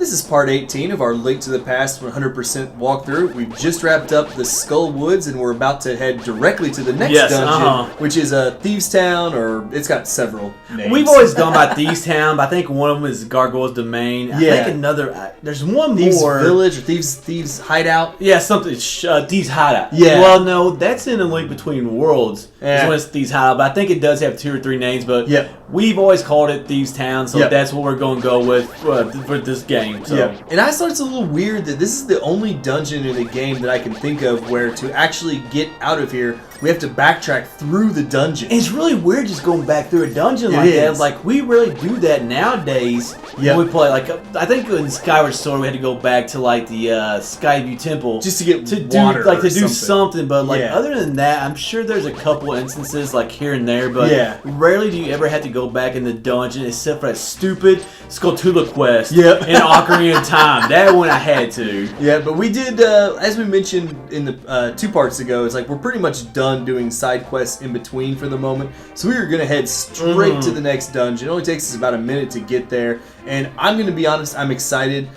This is part 18 of our Link to the Past 100% walkthrough. We've just wrapped up the Skull Woods and we're about to head directly to the next dungeon, which is Thieves Town, or it's got several names. We've always gone by Thieves Town, but I think one of them is Gargoyle's Domain. I think another, there's one Thieves more. Village or Thieves Hideout? Yeah, something, Thieves Hideout. Yeah. Well, no, that's in A Link Between Worlds. Yeah. It's Thieves Hideout, but I think it does have 2 or 3 names, but we've always called it Thieves Town, so that's what we're going to go with for this game. So. Yeah. And I thought it's a little weird that this is the only dungeon in the game that I can think of where to actually get out of here, we have to backtrack through the dungeon. It's really weird just going back through a dungeon like that. Like, we really do that nowadays when we play. Like, I think in Skyward Sword we had to go back to like the Skyview Temple just to get water to do something. But like other than that, I'm sure there's a couple instances like here and there. But rarely do you ever have to go back in the dungeon except for that stupid Skulltula quest in Ocarina of Time. That one I had to. Yeah, but we did, as we mentioned in the 2 parts ago, it's like we're pretty much done doing side quests in between for the moment. So we are going to head straight to the next dungeon. It only takes us about a minute to get there. And I'm going to be honest, I'm excited.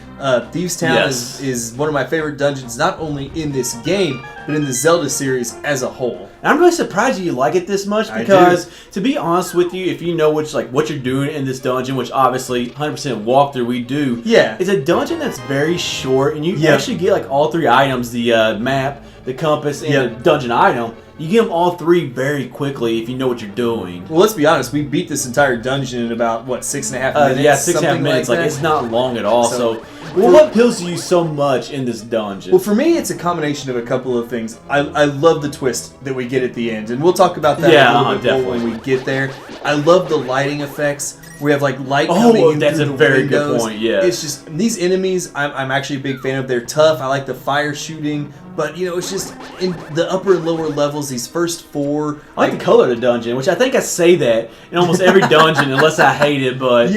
Thieves Town is one of my favorite dungeons, not only in this game, but in the Zelda series as a whole. And I'm really surprised you like it this much because, to be honest with you, if you know what you're doing in this dungeon, which obviously 100% walkthrough we do, it's a dungeon that's very short, and you actually get like all 3 items: the map, the compass, and the dungeon item. You get them all 3 very quickly if you know what you're doing. Well, let's be honest. We beat this entire dungeon in about, what, 6.5 minutes? Yeah, 6.5 minutes. Like, it's not long at all. So what appeals to you so much in this dungeon? Well, for me, it's a combination of a couple of things. I love the twist that we get at the end, and we'll talk about that a little bit more when we get there. I love the lighting effects. We have like light coming in that's through a the very windows. good point. Yeah, it's just these enemies. I'm actually a big fan of. They're tough. I like the fire shooting, but you know, it's just in the upper and lower levels. These first 4. I like the color of the dungeon, which I think I say that in almost every dungeon, unless I hate it. But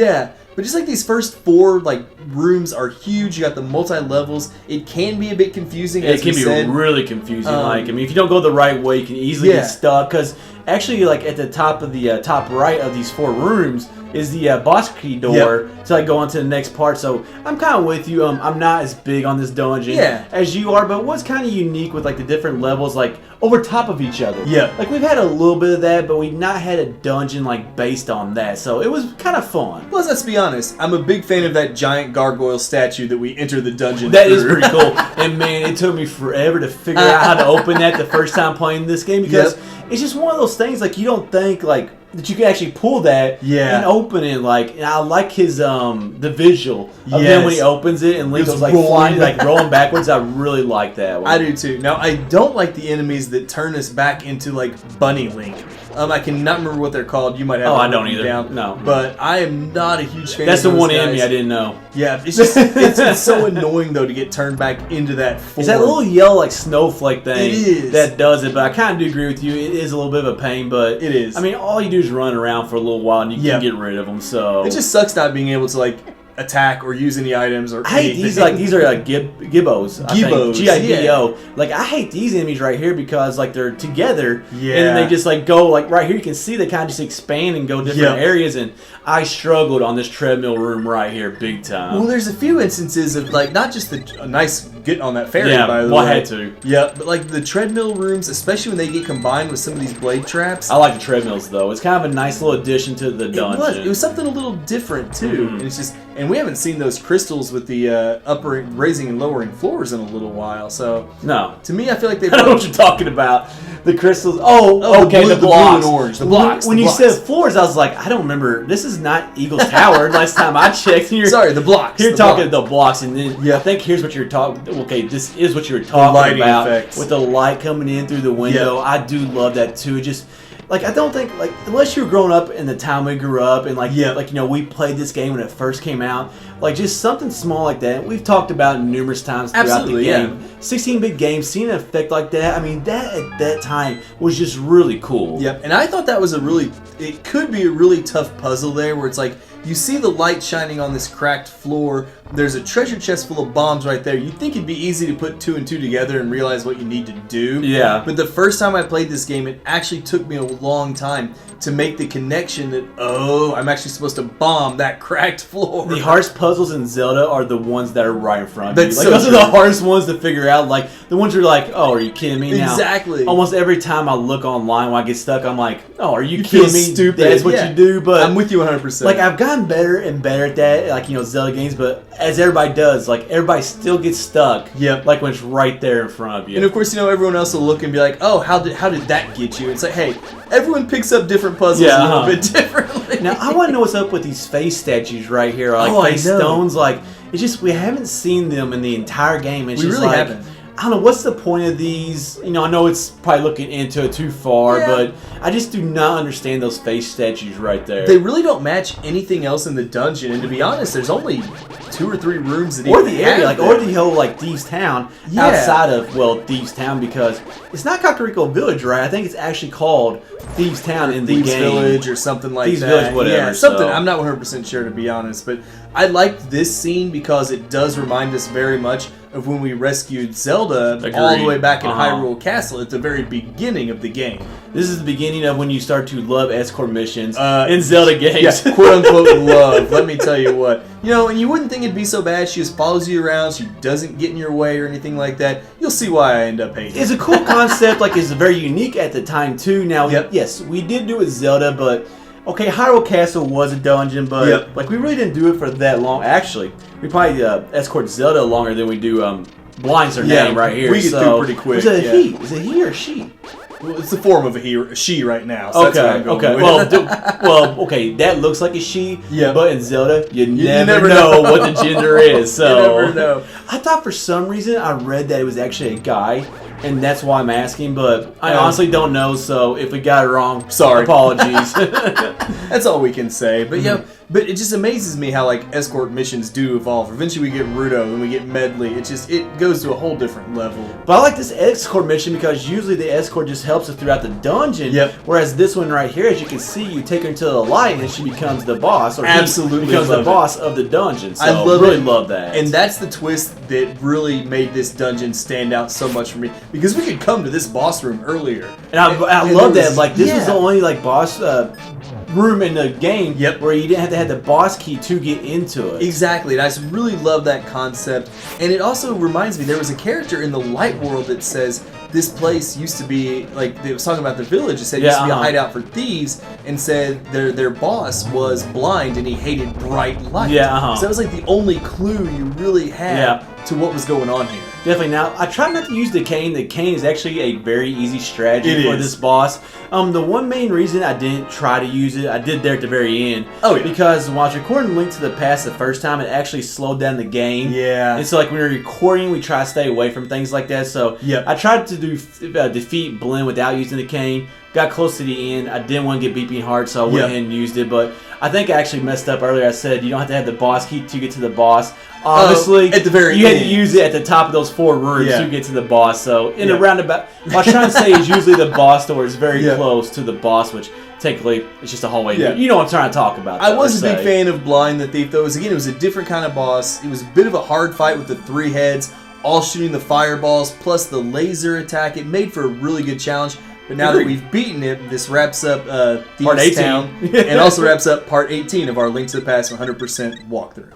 but just like these first 4 like rooms are huge. You got the multi-levels. It can be a bit confusing. It can be really confusing. Like, I mean, if you don't go the right way, you can easily get stuck. Because actually, like at the top of the top right of these 4 rooms is the boss key door to like go on to the next part. So I'm kind of with you. I'm not as big on this dungeon as you are, but what's kind of unique with like the different levels, like over top of each other. Like we've had a little bit of that, but we've not had a dungeon like based on that. So it was kind of fun. Plus, let's be honest, I'm a big fan of that giant gargoyle statue that we enter the dungeon That is pretty cool. And man, it took me forever to figure out how to open that the first time playing this game because it's just one of those things like you don't think like that you can actually pull that and open it. Like, and I like his the visual of him when he opens it and Link goes like flying, like rolling backwards. I really like that one. I do too. Now I don't like the enemies that turn us back into like Bunny Link. I cannot remember what they're called. You might have. I don't either. Down. No, but I am not a huge fan. That's of the one guys. enemy I didn't know. Yeah, it's just it's so annoying though to get turned back into that form. It's that little yellow like snowflake thing. It is. That does it, but I kind of do agree with you. It is a little bit of a pain, but it is. I mean, all you do is run around for a little while and you can get rid of them. So it just sucks not being able to like attack or use any items or. I hate these like gibbos. Gibbos, Gibo. Like I hate these enemies right here because like they're together and then they just like go like right here. You can see they kind of just expand and go different areas. And I struggled on this treadmill room right here big time. Well, there's a few instances of like not just a nice get on that ferry by the way. I had to. Yeah, but like the treadmill rooms, especially when they get combined with some of these blade traps. I like the treadmills though. It's kind of a nice little addition to the dungeon. It was something a little different too. And it's just. And we haven't seen those crystals with the upper raising and lowering floors in a little while. So to me, I feel like they. I don't know what you're talking about. The crystals. Oh, okay. The blocks. Blue and orange. The blocks. When you said floors, I was like, I don't remember. This is not Eagle's Tower. Last time I checked. Sorry, the blocks. You're talking the blocks, and then I think here's what you're talking. Okay, this is what you're talking about effects. With the light coming in through the window. I do love that too. It just. Like, I don't think, like, unless you were growing up in the time we grew up and, like, like, you know, we played this game when it first came out. Like, just something small like that. We've talked about it numerous times throughout the game. 16-bit game, seeing an effect like that, I mean, that at that time was just really cool. Yep, and I thought that was it could be a really tough puzzle there where it's like, You see the light shining on this cracked floor. There's a treasure chest full of bombs right there. You'd think it'd be easy to put 2 and 2 together and realize what you need to do. Yeah. But the first time I played this game, it actually took me a long time to make the connection that, oh, I'm actually supposed to bomb that cracked floor. The hardest puzzles in Zelda are the ones that are right in front of you. That's Like, so those true. are the hardest ones to figure out. Like, the ones you're like, oh, are you kidding me now? Exactly. Almost every time I look online when I get stuck, I'm like, oh, are you feel kidding me? stupid. That's what Yeah. you do. But I'm with you 100%. like, I've gotten better and better at that, like, Zelda games, but as everybody does, like, everybody still gets stuck. Yep. Like, when it's right there in front of you. And of course, everyone else will look and be like, oh, how did that get you? It's like, hey, everyone picks up different puzzles a little bit differently. Now, I want to know what's up with these face statues right here, like face stones. Like, it's just, we haven't seen them in the entire game. It's We just really like, haven't. I don't know, what's the point of these? I know it's probably looking into it too far, Yeah. but I just do not understand those face statues right there. They really don't match anything else in the dungeon, and to be honest, there's only 2 or 3 rooms that or even the area, have like, or them. the whole, like, Thieves Town Yeah. outside of, well, Thieves Town, because it's not Kakariko Village, right? I think it's actually called Thieves Town in the Thieves game. Village or something like Thieves that. Village, whatever, Yeah, something. so. I'm not 100% sure, to be honest, but I liked this scene because it does remind us very much of when we rescued Zelda all the Agreed. way back in Uh-huh. Hyrule Castle at the very beginning of the game. This is the beginning of when you start to love escort missions in Zelda games. Yeah, quote unquote love. Let me tell you what. And you wouldn't think it'd be so bad. She just follows you around. She doesn't get in your way or anything like that. You'll see why I end up hating it. It's a cool concept, like, it's very unique at the time too. Now, Yep. yes, we did do it with Zelda, but okay, Hyrule Castle was a dungeon, but Yep. like, we really didn't do it for that long. Actually, we probably escort Zelda longer than we do Blind's her Yeah, name right here. we get so, through pretty quick, Is it a yeah. he? Is it he or she? Well, it's the form of a she right now. So that's what I'm going Okay. with. Well, okay. That looks like a she. Yeah. But in Zelda, you never, never know know. what the gender is. So You never know. I thought for some reason I read that it was actually a guy, and that's why I'm asking. But I honestly don't know. So if we got it wrong, Sorry. apologies. That's all we can say. But but it just amazes me how like escort missions do evolve. Eventually we get Ruto, then we get Medley. It goes to a whole different level. But I like this escort mission because usually the escort just helps us throughout the dungeon. Yep. Whereas this one right here, as you can see, you take her into the light and she becomes the boss, or he Absolutely becomes the love it. boss of the dungeon. So I love really it. love that. And that's the twist that really made this dungeon stand out so much for me. Because we could come to this boss room earlier. And I and love there that. was- Like, this was yeah. the only like boss room in the game Yep. where you didn't have to have the boss key to get into it. Exactly, and I just really love that concept. And it also reminds me, there was a character in the Light World that says this place used to be, like, they was talking about the village, it said it used to be a hideout for thieves, and said their boss was blind and he hated bright light. Yeah, So that was like the only clue you really had to what was going on here. Definitely. Now, I try not to use the cane. The cane is actually a very easy strategy It for is. this boss. The one main reason I didn't try to use it, I did there at the very end. Oh, yeah. Because while I was recording Link to the Past the first time, it actually slowed down the game. Yeah. And so, like, when we're recording, we try to stay away from things like that. So, Yep. I tried to do defeat Blinn without using the cane. Got close to the end. I didn't want to get beeping hard, so I went ahead and used it. But I think I actually messed up earlier. I said you don't have to have the boss key to get to the boss. Obviously, at the very you had end. to use it at the top of those 4 rooms Yeah. to get to the boss. So in Yeah. a roundabout, what I was trying to say is usually the boss door is very Yeah. close to the boss, which technically it's just a hallway. Yeah. You know what I'm trying to talk about. I though, was a or big say. fan of Blind the Thief, though. Again, it was a different kind of boss. It was a bit of a hard fight with the 3 heads, all shooting the fireballs, plus the laser attack. It made for a really good challenge. But now that we've beaten it, this wraps up Thieves Part 18. Town, and also wraps up Part 18 of our Link to the Past 100% walkthrough.